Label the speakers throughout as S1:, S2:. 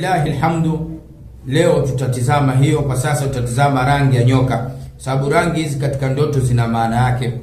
S1: walillahi alhamdu. Leo tutatizama hiyo. Kwa sasa tutatizama rangi ya nyoka, sababu rangi hizi katika ndoto zina maana yake.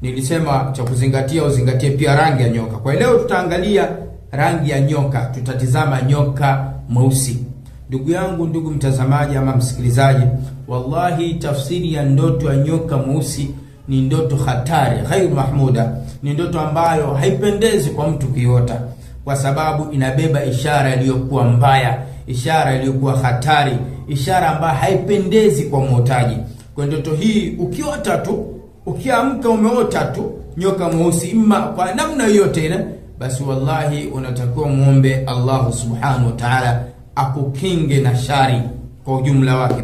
S1: Nilisema cha kuzingatia uzingatie pia rangi ya nyoka. Kwa leo tutaangalia rangi ya nyoka, tutatizama nyoka mweusi. Ndugu yangu, ndugu mtazamaji ama msikilizaji, wallahi tafsiri ya ndoto ya nyoka mweusi ni ndoto hatari, ghairu mahmuda. Ni ndoto ambayo haipendezi kwa mtu kiota, kwa sababu inabeba ishara iliyokuwa mbaya, ishara iliyokuwa hatari, ishara ambayo haipendezi kwa mwotaji. Kwa ndoto hii ukiota tu, ukiamka umeota tu nyoka mweusi ima kwa namna yoyote ile, basi wallahi unatakiwa muombe Allah subhanahu wa ta'ala akukinge na shari kwa ujumla wake.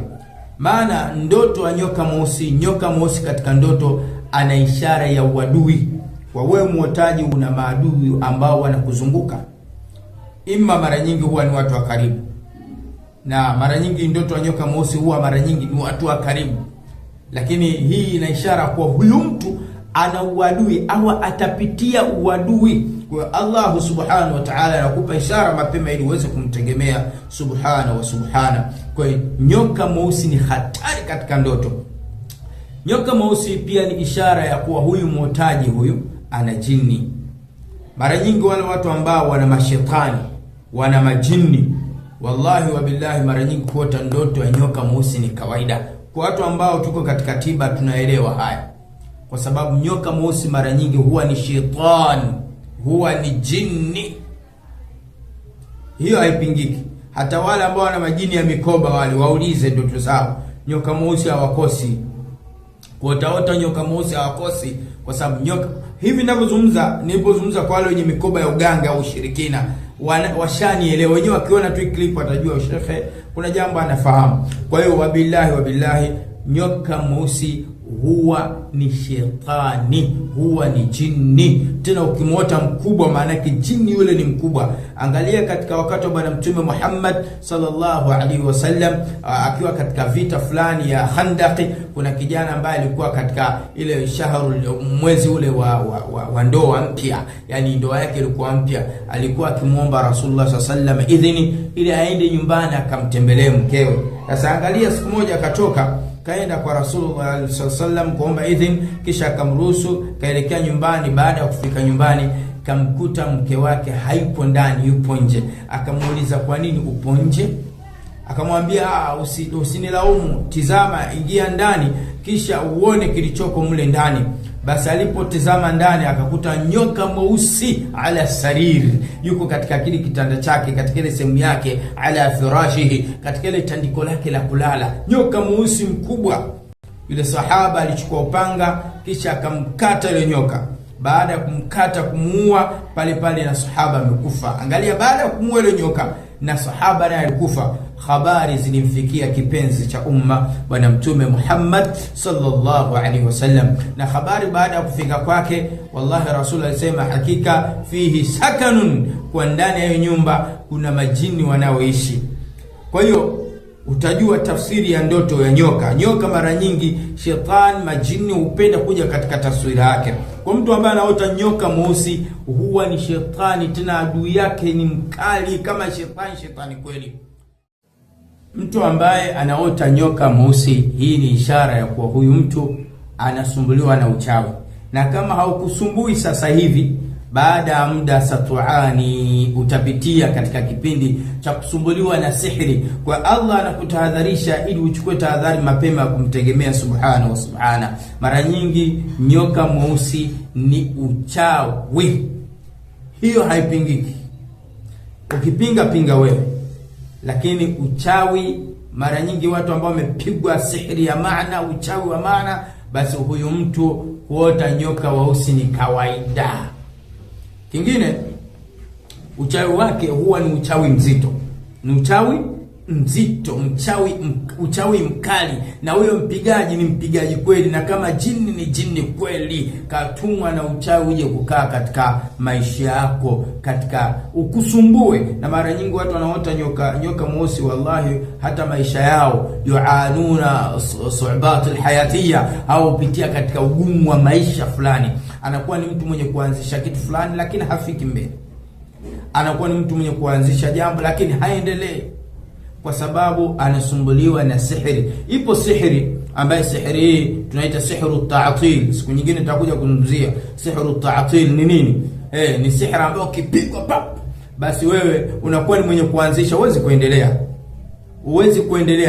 S1: Maana ndoto ya nyoka mweusi katika ndoto ana ishara ya uadui. Kwa wewe mwotaji una maadui ambao wanakuzunguka. Ima mara nyingi huwa ni watu wa karibu. Na mara nyingi ndoto ya nyoka mweusi huwa mara nyingi ni watu wa karibu. Lakini hii ina ishara kwa huyu mtu ana uadui au atapitia uadui. Kwa Allah subhanahu wa ta'ala anakupa ishara mapema ili uweze kumtegemea subhanahu wa subhana. Kwa nyoka mweusi ni hatari katika ndoto. Nyoka mweusi pia ni ishara ya kuwa huyu mwotaji huyu ana jini. Mara nyingi wale watu ambao wana mashetani, wana majini, wallahi wa billahi, mara nyingi kuota ndoto ya nyoka mweusi ni kawaida. Kwa watu ambao tuko katika tiba tunaelewa haya. Kwa sababu nyoka mweusi mara nyingi huwa ni shetani, huwa ni jini. Hiyo haipingiki. Hata wale ambao wana majini ya mikoba wale waulize ndoto zao. Nyoka mweusi hawakosi. Kuota nyoka mweusi hawakosi, kwa sababu nyoka hivi nilipozungumza kwa wale wenye mikoba ya uganga au ushirikina, washanielewa wenyewe. Wakiona tu clip watajua shekhe kuna jambo anafahamu. Kwa hiyo wabillahi nyoka mweusi huwa ni shetani, huwa ni jini. Tena ukimwota mkubwa, maana yake jini yule ni mkubwa. Angalia katika wakati wa Bwana Mtume Muhammad sallallahu alaihi wasallam, akiwa katika vita fulani ya Khandaqi, kuna kijana ambaye alikuwa katika ile mwezi ule wa ndoa mpya, yani ndoa yake ilikuwa mpya. Alikuwa akimuomba Rasulullah sallallahu alaihi wasallam idhini ili aende nyumbani akamtembelee mkewe. Sasa angalia, siku moja akatoka kaenda kwa Rasulullah sallallahu alaihi wasallam kuomba idhini, kisha akamruhusu, kaelekea nyumbani. Baada ya kufika nyumbani, kamkuta mke wake haipo ndani, yupo nje. Akamuuliza, kwa nini upo nje? Akamwambia, usinilaumu, tizama, ingia ndani kisha uone kilichoko mle ndani. Basi alipotizama ndani akakuta nyoka mweusi ala sarir, yuko katika kile kitanda chake, katika ile sehemu yake, ala firashihi, katika ile tandiko lake la kulala, nyoka mweusi mkubwa. Yule sahaba alichukua upanga kisha akamkata ile nyoka. Baada ya kumkata, kumuua pale na sahaba amekufa. Angalia, baada ya kumuua ile nyoka na sahaba naye alikufa. Habari zilimfikia kipenzi cha umma Bwana Mtume Muhammad sallallahu alaihi wasallam. Na habari baada ya kufika kwake, wallahi Rasul alisema, hakika fihi sakanun, kwa ndani ya nyumba kuna majini wanaoishi. Kwa hiyo utajua tafsiri ya ndoto ya nyoka. Nyoka mara nyingi shetani, majini hupenda kuja katika taswira yake. Kwa mtu ambaye anaota nyoka mweusi huwa ni shetani, tena adui yake ni mkali kama shetani kweli. Mtu ambaye anaota nyoka mweusi, hii ni ishara ya kuwa huyu mtu anasumbuliwa na uchawi. Na kama haukusumbui sasa hivi, baada ya muda satuani utapitia katika kipindi cha kusumbuliwa na sihiri. Kwa Allah anakutahadharisha ili uchukue tahadhari mapema ya kumtegemea subhanahu wa subhana. Mara nyingi nyoka mweusi ni uchawi. Hiyo haipingiki. Ukipinga wewe. Lakini uchawi mara nyingi watu ambao wamepigwa sihiri ya maana, uchawi wa maana, basi huyu mtu kuota nyoka weusi ni kawaida. Kingine, uchawi wake huwa ni uchawi mzito. Ni uchawi mzito, uchawi mkali. Na huyo mpigaji ni mpigaji kweli, na kama jini ni jini kweli, katumwa na uchawi uje kukaa katika maisha yako, katika ukusumbue. Na mara nyingi watu wanaota nyoka mweusi, wallahi hata maisha yao yuanuna su'bat alhayatiyya, au pitia katika ugumu wa maisha fulani. Anakuwa ni mtu mwenye kuanzisha kitu fulani lakini hafiki mbele. anakuwa ni mtu mwenye kuanzisha jambo lakini haendelee, kwa sababu anasumbuliwa na sihiri. Ipo sihiri ambaye sihiri hii tunaita sihru ta'til. Siku nyingine tutakuja kuzungumzia sihru ta'til ni nini. Ni sihiri ambayo ukipigwa pap, basi wewe unakuwa ni mwenye kuanzisha, huwezi kuendelea.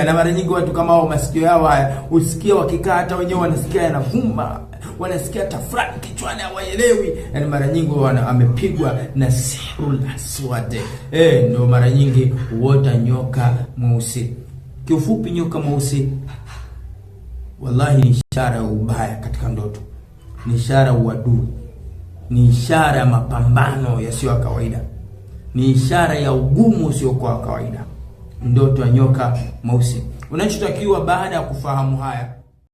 S1: Na mara nyingi watu kama hao masikio yao haya usikia wakikaa hata wenyewe wanasikia yanavuma, wanasikia tafrani kichwani, hawaelewi. Yani mara nyingi amepigwa na sihrul aswad. Ndio mara nyingi huota nyoka mweusi. Kiufupi, nyoka mweusi wallahi ni ishara ya ubaya katika ndoto, ni ishara ya uadui, ni ishara ya mapambano yasiyo ya kawaida, ni ishara ya ugumu usio kwa kawaida. Ndoto ya nyoka mweusi. Unachotakiwa baada ya kufahamu haya